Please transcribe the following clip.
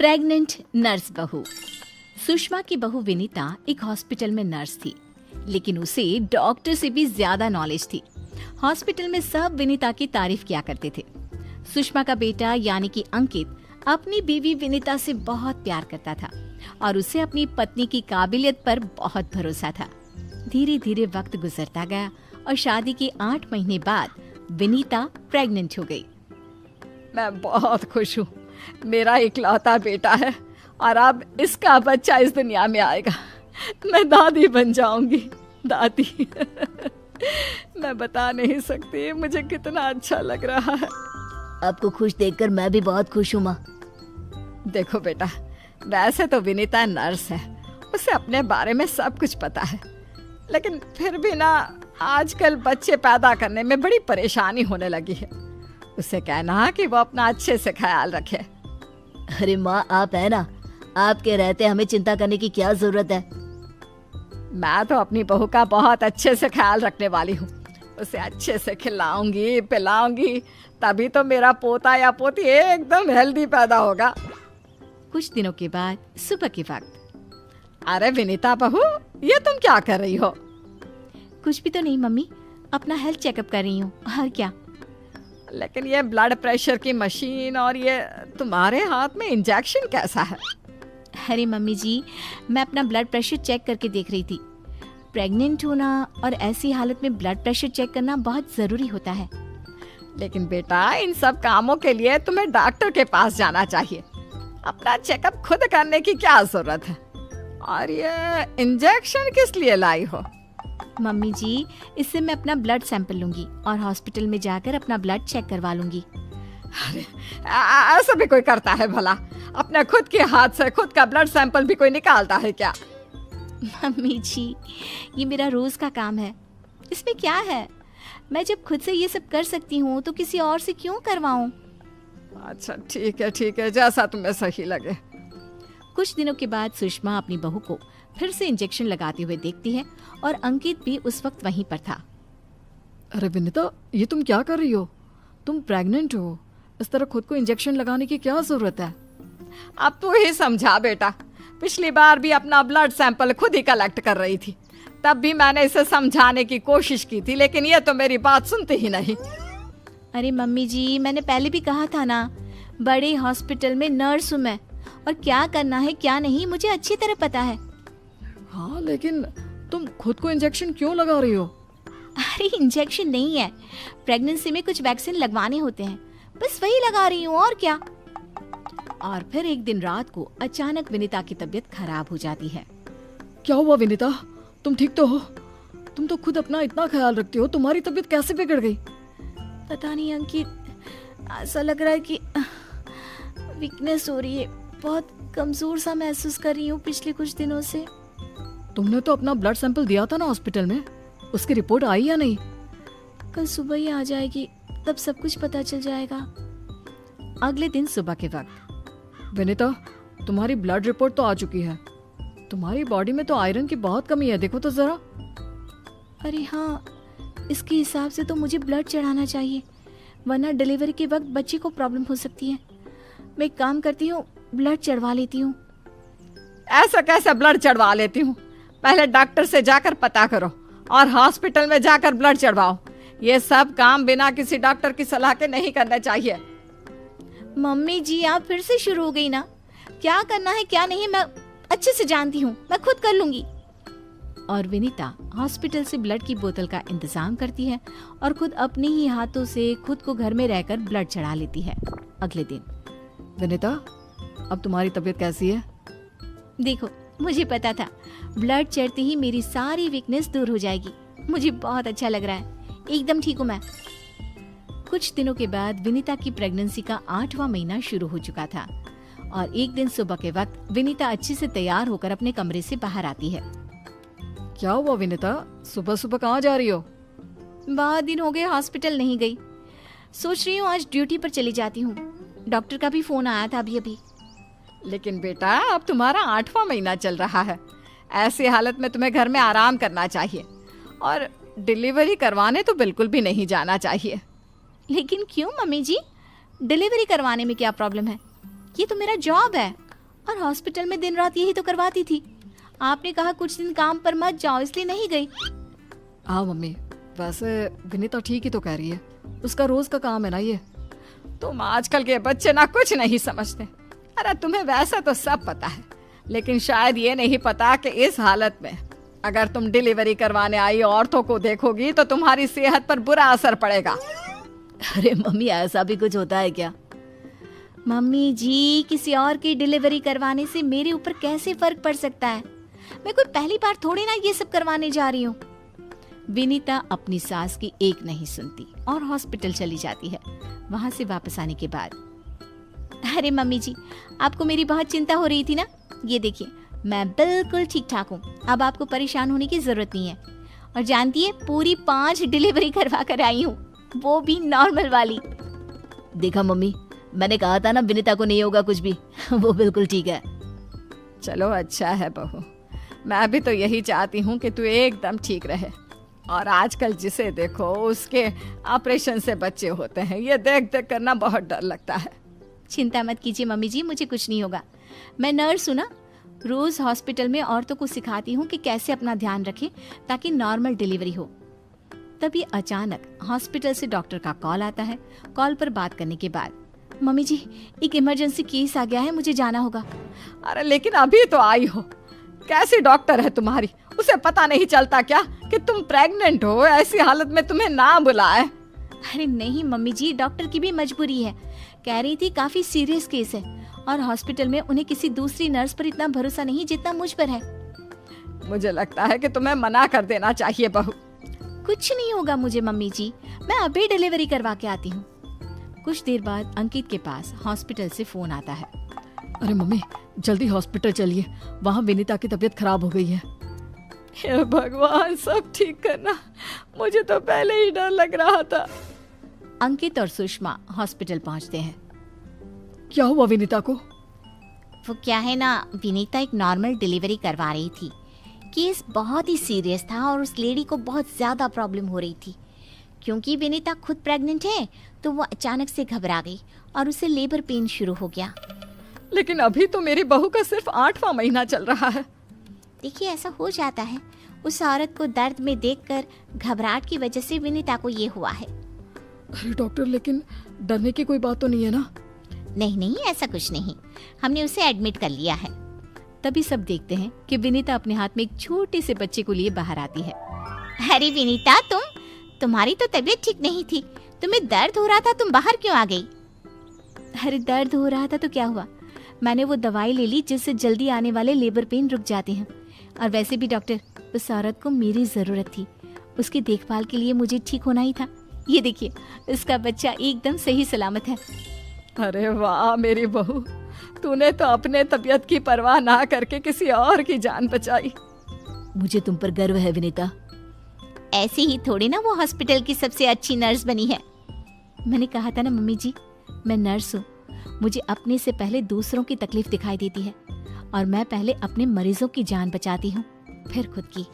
Pregnant nurse बहू। सुषमा की बहू विनीता एक हॉस्पिटल में नर्स थी, लेकिन उसे डॉक्टर से भी ज्यादा नॉलेज थी। हॉस्पिटल में सब विनीता की तारीफ किया करते थे। सुषमा का बेटा यानी कि अंकित अपनी बीवी विनीता से बहुत प्यार करता था और उसे अपनी पत्नी की काबिलियत पर बहुत भरोसा था। धीरे धीरे वक्त गुजरता गया और शादी के 8 महीने बाद विनीता प्रेग्नेंट हो गई। मैं बहुत खुश हूँ। मेरा इकलौता बेटा है और अब इसका बच्चा इस दुनिया में आएगा। मैं दादी बन जाऊंगी। दादी मैं बता नहीं सकती मुझे कितना अच्छा लग रहा है। आपको खुश देखकर मैं भी बहुत खुश हूँ माँ। देखो बेटा, वैसे तो विनीता नर्स है, उसे अपने बारे में सब कुछ पता है, लेकिन फिर भी ना आजकल बच्चे पैदा करने में बड़ी परेशानी होने लगी है। उसे कहना कि वो अपना अच्छे से ख्याल रखे। अरे माँ, आप है ना, आपके रहते हमें चिंता करने की क्या जरूरत है। मैं तो अपनी बहू का बहुत अच्छे से ख्याल रखने वाली हूँ। उसे अच्छे से खिलाऊंगी पिलाऊंगी, तभी तो मेरा पोता या पोती एकदम हेल्दी पैदा होगा। कुछ दिनों के बाद सुबह के वक्त, अरे विनीता बहू, ये तुम क्या कर रही हो? कुछ भी तो नहीं मम्मी, अपना हेल्थ चेकअप कर रही हूँ। और क्या? लेकिन ये ब्लड प्रेशर की मशीन और ये तुम्हारे हाथ में इंजेक्शन कैसा है? अरे मम्मी जी, मैं अपना ब्लड प्रेशर चेक करके देख रही थी। प्रेग्नेंट होना और ऐसी हालत में ब्लड प्रेशर चेक करना बहुत जरूरी होता है। लेकिन बेटा, इन सब कामों के लिए तुम्हें डॉक्टर के पास जाना चाहिए। अपना चेकअप खुद करने की क्या जरूरत है? और ये इंजेक्शन किस लिए लाई हो? मम्मी जी, इससे मैं अपना ब्लड सैंपल लूंगी और हॉस्पिटल में जाकर अपना ब्लड चेक करवा लूंगी। अरे ऐसा भी कोई करता है भला? अपने खुद के हाथ से खुद का ब्लड सैंपल भी कोई निकालता है क्या? मम्मी जी, ये मेरा रोज का काम है, इसमें क्या है? मैं जब खुद से ये सब कर सकती हूँ तो किसी और से क्यों करवाऊँ? अच्छा ठीक है, जैसा तुम्हें सही लगे। कुछ दिनों के बाद सुषमा अपनी बहू को फिर से इंजेक्शन लगाते हुए देखती है और अंकित भी उस वक्त वहीं पर था। अरे विनीता, ये तुम क्या कर रही हो? तुम प्रेग्नेंट हो, इस तरह खुद को इंजेक्शन लगाने की क्या जरूरत है? अब तू ही समझा बेटा। पिछली बार भी अपना ब्लड सैंपल खुद ही कलेक्ट कर रही थी, तब भी मैंने इसे समझाने की कोशिश की थी, लेकिन ये तो मेरी बात सुनती ही नहीं। अरे मम्मी जी, मैंने पहले भी कहा था ना, बड़े हॉस्पिटल में नर्स हूँ मैं, और क्या करना है क्या नहीं मुझे अच्छी तरह पता है। हाँ, लेकिन तुम खुद को इंजेक्शन क्यों लगा रही हो? अरे इंजेक्शन नहीं है, प्रेगनेंसी में कुछ वैक्सीन लगवाने होते हैं, बस वही लगा रही हूँ, और क्या। और फिर एक दिन रात को अचानक विनीता की तबीयत खराब हो जाती है। क्या हुआ विनीता? तुम ठीक तो हो? तुम तो खुद अपना इतना ख्याल रखती हो, तुम्हारी तबीयत कैसे बिगड़ गई? पता नहीं अंकित, ऐसा लग रहा है कि वीकनेस हो रही है, बहुत कमजोर सा महसूस कर रही हूँ पिछले कुछ दिनों से। तुमने तो अपना ब्लड सैंपल दिया था ना हॉस्पिटल में, उसकी रिपोर्ट आई या नहीं? कल सुबह ही आ जाएगी, तब सब कुछ पता चल जाएगा। अगले दिन सुबह के वक्त, विनीता, तुम्हारी ब्लड रिपोर्ट तो आ चुकी है। तुम्हारी बॉडी में तो आयरन की बहुत कमी है, देखो तो जरा। अरे हाँ, इसके हिसाब से तो मुझे ब्लड चढ़ाना चाहिए, वरना डिलीवरी के वक्त बच्चे को प्रॉब्लम हो सकती है। मैं एक काम करती हूँ, ब्लड चढ़वा लेती हूँ। ऐसा कैसे ब्लड चढ़वा लेती हूँ? पहले डॉक्टर से जाकर पता करो और हॉस्पिटल में जाकर ब्लड चढ़वाओ। ये सब काम बिना किसी डॉक्टर की सलाह के नहीं करने चाहिए। मम्मी जी, आप फिर से शुरू हो गई ना। क्या करना है क्या नहीं मैं अच्छे से जानती हूँ, मैं खुद कर लूंगी। और विनीता हॉस्पिटल से ब्लड की बोतल का इंतजाम करती है और खुद अपने ही हाथों से खुद को घर में रहकर ब्लड चढ़ा लेती है। अगले दिन, विनीता, अब तुम्हारी तबीयत कैसी है? देखो, मुझे पता था ब्लड चढ़ते ही मेरी सारी वीकनेस दूर हो जाएगी। मुझे बहुत अच्छा लग रहा है, एकदम ठीक हूँ मैं। कुछ दिनों के बाद विनीता की प्रेगनेंसी का 8वां महीना शुरू हो चुका था और एक दिन सुबह के वक्त विनीता अच्छे से तैयार होकर अपने कमरे से बाहर आती है। क्या हुआ विनीता, सुबह सुबह कहाँ जा रही हो? बहुत दिन हो गए हॉस्पिटल नहीं गई, सोच रही हूँ आज ड्यूटी पर चली जाती हूँ। डॉक्टर का भी फोन आया था अभी। लेकिन बेटा, अब तुम्हारा 8वां महीना चल रहा है, ऐसी हालत में तुम्हें घर में आराम करना चाहिए और डिलीवरी करवाने तो बिल्कुल भी नहीं जाना चाहिए। लेकिन क्यों मम्मी जी, डिलीवरी करवाने में क्या प्रॉब्लम है? ये तो मेरा जॉब है। और हॉस्पिटल में दिन रात यही तो करवाती थी। आपने कहा कुछ दिन काम पर मत जाओ, इसलिए नहीं गई। हाँ मम्मी, वैसे विनीता ठीक ही तो कह रही है, उसका रोज का काम है ना ये। तुम आजकल के बच्चे ना कुछ नहीं समझते। अरे तुम्हें वैसे तो सब पता है, लेकिन शायद ये नहीं पता कि इस हालत में अगर तुम डिलीवरी करवाने आई औरतों को देखोगी तो तुम्हारी सेहत पर बुरा असर पड़ेगा। अरे मम्मी, ऐसा भी कुछ होता है क्या? मम्मी जी, किसी और की डिलीवरी करवाने से मेरे ऊपर कैसे फर्क पड़ सकता है? मैं कोई पहली बार थोड़ी ना ये सब करवाने जा रही हूँ। विनीता अपनी सास की एक नहीं सुनती और हॉस्पिटल चली जाती है। वहां से वापस आने के बाद, अरे मम्मी जी, आपको मेरी बहुत चिंता हो रही थी ना? ये देखिए, मैं बिल्कुल ठीक ठाक हूँ, अब आपको परेशान होने की जरूरत नहीं है। और जानती है, पूरी 5 डिलीवरी करवा कर आई हूँ, वो भी नॉर्मल वाली। देखा मम्मी, मैंने कहा था ना विनीता को नहीं होगा कुछ भी। वो बिल्कुल ठीक है। चलो अच्छा है बहू, मैं भी तो यही चाहती हूँ कि तू एकदम ठीक रहे। और आजकल जिसे देखो उसके ऑपरेशन से बच्चे होते हैं, ये देख देख करना बहुत डर लगता है। चिंता मत कीजिए मम्मी जी, मुझे कुछ नहीं होगा। मैं नर्स हूँ ना, रोज हॉस्पिटल में औरतों को सिखाती हूँ कि कैसे अपना ध्यान रखें ताकि नॉर्मल डिलीवरी हो। तभी अचानक हॉस्पिटल से डॉक्टर का कॉल आता है। कॉल पर बात करने के बाद, मम्मी जी, एक इमरजेंसी केस आ गया है, मुझे जाना होगा। अरे लेकिन अभी तो आई हो, कैसी डॉक्टर है तुम्हारी? उसे पता नहीं चलता क्या कि तुम प्रेग्नेंट हो? ऐसी हालत में तुम्हें ना बुलाए। अरे नहीं मम्मी जी, डॉक्टर की भी मजबूरी है। कह रही थी काफी सीरियस केस है और हॉस्पिटल में उन्हें किसी दूसरी नर्स पर इतना भरोसा नहीं जितना मुझ पर है। मुझे लगता है कि तुम्हें मना कर देना चाहिए बहू। कुछ नहीं होगा मुझे मम्मी जी, मैं अभी डिलीवरी करवा के आती हूँ। कुछ देर बाद अंकित के पास हॉस्पिटल से फोन आता है। अरे मम्मी, जल्दी हॉस्पिटल चलिए, वहाँ विनीता की तबीयत खराब हो गई है। हे भगवान, सब ठीक करना, मुझे तो पहले ही डर लग रहा था। अंकित और सुषमा हॉस्पिटल पहुंचते हैं। क्या हुआ विनीता को? वो क्या है ना, विनीता एक नॉर्मल डिलीवरी करवा रही थी। केस बहुत ही सीरियस था और उस लेडी को बहुत ज्यादा प्रॉब्लम हो रही थी। क्योंकि विनीता खुद प्रेग्नेंट है तो वो अचानक से घबरा गई और उसे लेबर पेन शुरू हो गया। लेकिन अभी तो मेरी बहू का सिर्फ 8वां महीना चल रहा है। देखिए, ऐसा हो जाता है। उस औरत को दर्द में देखकर घबराहट की वजह से विनीता को ये हुआ है। अरे डॉक्टर, लेकिन डरने की कोई बात तो नहीं है ना? नहीं नहीं, ऐसा कुछ नहीं, हमने उसे एडमिट कर लिया है। तभी सब देखते हैं कि विनीता अपने हाथ में एक छोटे से बच्चे को लिए बाहर आती है। अरे विनीता, तुम्हारी तो तबीयत ठीक नहीं थी, तुम्हें दर्द हो रहा था, तुम बाहर क्यों आ गई? अरे दर्द हो रहा था तो क्या हुआ, मैंने वो दवाई ले ली जिससे जल्दी आने वाले लेबर पेन रुक जाते हैं। और वैसे भी डॉक्टर, उस औरत को मेरी जरूरत थी, उसकी देखभाल के लिए मुझे ठीक होना ही था। ये देखिए, उसका बच्चा एकदम सही सलामत है। अरे वाह मेरी बहू, तूने तो अपने तबीयत की परवाह ना करके किसी और की जान बचाई। मुझे तुम पर गर्व है विनीता। ऐसे ही थोड़ी ना वो हॉस्पिटल की सबसे अच्छी नर्स बनी है। मैंने कहा था ना मम्मी जी, मैं नर्स हूँ, मुझे अपने से पहले दूसरों की तकलीफ दिखाई देती है और मैं पहले अपने मरीजों की जान बचाती हूँ, फिर खुद की।